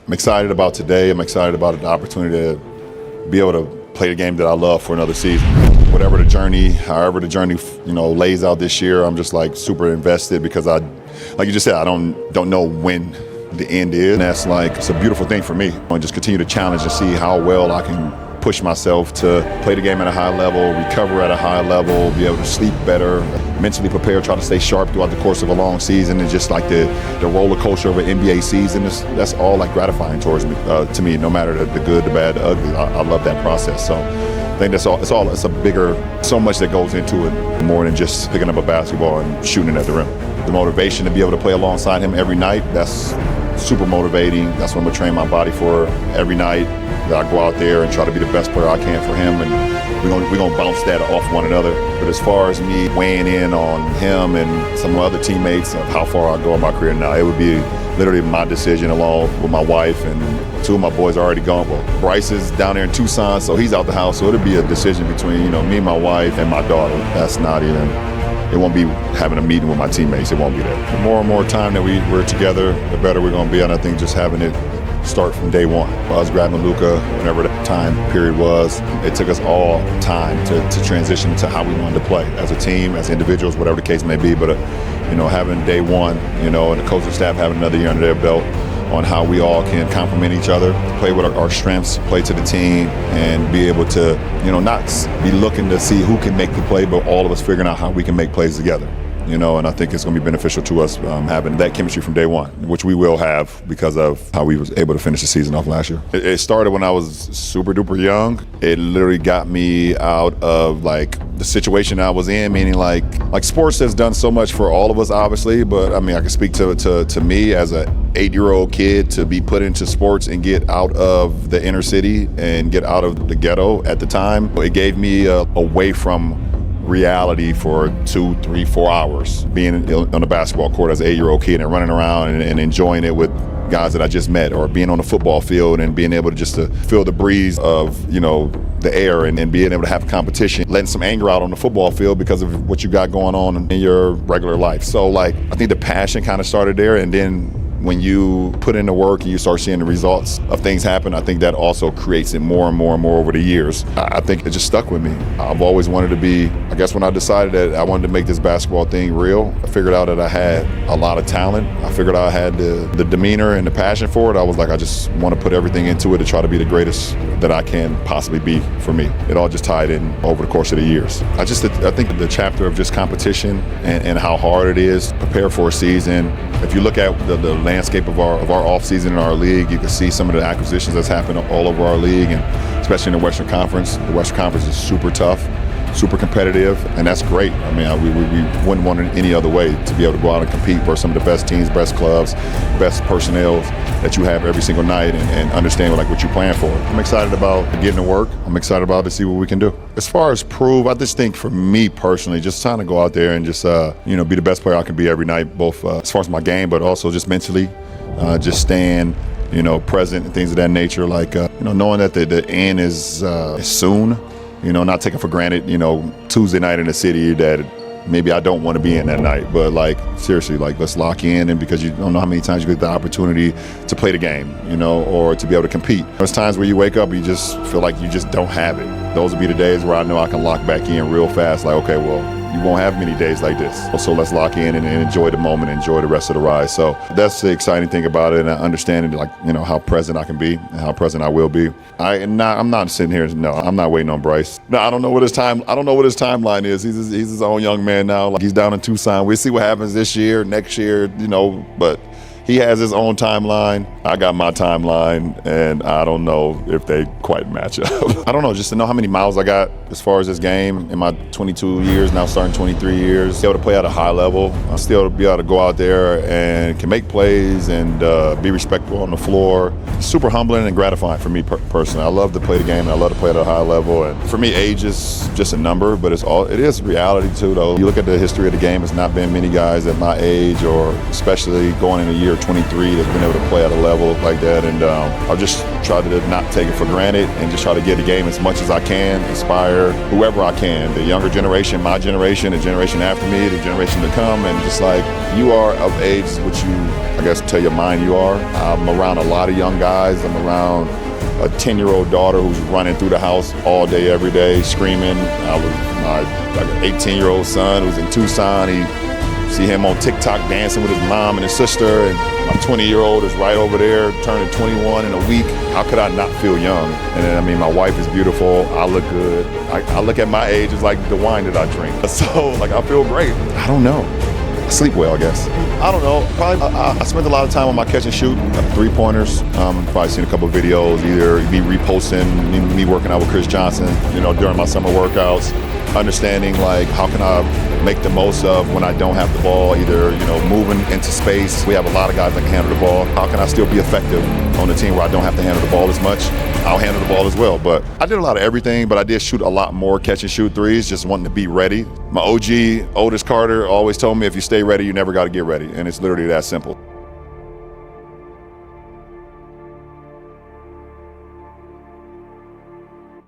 I'm excited about today. I'm excited about the opportunity to be able to play the game that I love for another season. Whatever the journey, however the journey, lays out this year, I'm just like super invested because like you just said, I don't know when the end is. And that's like, it's a beautiful thing for me. I just continue to challenge and see how well I can push myself to play the game at a high level, recover at a high level, be able to sleep better, mentally prepare, try to stay sharp throughout the course of a long season, and just like the roller coaster of an NBA season, that's all like gratifying towards me, to me, no matter the good, the bad, the ugly. I love that process. So I think it's a bigger, so much that goes into it, more than just picking up a basketball and shooting it at the rim. The motivation to be able to play alongside him every night, that's super motivating. That's what I'm gonna train my body for every night. That I go out there and try to be the best player I can for him, and we're gonna bounce that off one another. But as far as me weighing in on him and some of my other teammates of how far I go in my career now, it would be literally my decision along with my wife, and two of my boys are already gone. Well, Bryce is down there in Tucson, so he's out the house. So it'll be a decision between me, my wife, and my daughter. That's not even. It won't be having a meeting with my teammates. It won't be that. The more and more time that we're together, the better we're going to be. And I think just having it start from day one. I was grabbing Luka whenever the time period was. It took us all time to transition to how we wanted to play as a team, as individuals, whatever the case may be. But having day one, and the coaching staff having another year under their belt on how we all can complement each other, play with our strengths, play to the team, and be able to, not be looking to see who can make the play, but all of us figuring out how we can make plays together. And I think it's going to be beneficial to us having that chemistry from day one, which we will have because of how we was able to finish the season off last year. It started when I was super duper young. It literally got me out of like the situation I was in, meaning like sports has done so much for all of us, obviously, but I mean, I can speak to me as a 8-year-old kid to be put into sports and get out of the inner city and get out of the ghetto at the time. It gave me away from reality for 2, 3, 4 hours, being on the basketball court as an 8-year-old kid and running around and enjoying it with guys that I just met, or being on the football field and being able to just to feel the breeze of the air and being able to have competition, letting some anger out on the football field because of what you got going on in your regular life. So like, I think the passion kind of started there, and then when you put in the work and you start seeing the results of things happen, I think that also creates it more and more and more over the years. I think it just stuck with me. I've always wanted to be, I guess when I decided that I wanted to make this basketball thing real, I figured out that I had a lot of talent. I figured out I had the demeanor and the passion for it. I was like, I just want to put everything into it to try to be the greatest that I can possibly be for me. It all just tied in over the course of the years. I think the chapter of just competition and how hard it is to prepare for a season. If you look at the landscape of our offseason in our league, you can see some of the acquisitions that's happened all over our league, and especially in the Western Conference. The Western Conference is super tough, super competitive, and that's great. I mean, we wouldn't want it any other way to be able to go out and compete for some of the best teams, best clubs, best personnel that you have every single night, and understand like what you're playing for. I'm excited about getting to work. I'm excited about to see what we can do. As far as prove, I just think for me personally, just trying to go out there and just be the best player I can be every night, both as far as my game, but also just mentally, just staying present and things of that nature. Like knowing that the end is soon. Not taking for granted, Tuesday night in the city that maybe I don't want to be in that night. But like, seriously, like let's lock in, and because you don't know how many times you get the opportunity to play the game, or to be able to compete. There's times where you wake up, you just feel like you just don't have it. Those will be the days where I know I can lock back in real fast. Like, okay, well, you won't have many days like this. So let's lock in and enjoy the moment, enjoy the rest of the ride. So that's the exciting thing about it, and understanding how present I can be and how present I will be. I'm not sitting here. No, I'm not waiting on Bryce. No, I don't know what his timeline is. He's his own young man now. Like, he's down in Tucson. We'll see what happens this year, next year, but he has his own timeline. I got my timeline, and I don't know if they quite match up. I don't know, just to know how many miles I got as far as this game in my 22 years, now starting 23 years, be able to play at a high level. I'll still be able to go out there and can make plays and be respectful on the floor. Super humbling and gratifying for me personally. I love to play the game, and I love to play at a high level. And for me, age is just a number, but it is reality too, though. You look at the history of the game, it's not been many guys at my age, or especially going in a year or 23 that's been able to play at a level like that. And I've just tried to not take it for granted and just try to get the game as much as I can, inspire whoever I can, the younger generation, my generation, the generation after me, the generation to come. And just like, you are of age, which you, I guess, tell your mind you are. I'm around a lot of young guys. I'm around a 10-year-old daughter who's running through the house all day, every day, screaming. My 18-year-old son who's in Tucson. See him on TikTok dancing with his mom and his sister, and my 20-year-old is right over there turning 21 in a week. How could I not feel young? And then, I mean, my wife is beautiful. I look good. I look at my age as like the wine that I drink. So, like, I feel great. I don't know. I sleep well, I guess. I don't know. Probably I spent a lot of time on my catch and shoot, three-pointers. Probably seen a couple of videos, either me reposting, me working out with Chris Johnson, during my summer workouts. Understanding, like, how can I make the most of when I don't have the ball, either, moving into space. We have a lot of guys that can handle the ball. How can I still be effective on a team where I don't have to handle the ball as much? I'll handle the ball as well. But I did a lot of everything, but I did shoot a lot more catch and shoot threes, just wanting to be ready. My OG, Otis Carter, always told me, if you stay ready, you never got to get ready. And it's literally that simple.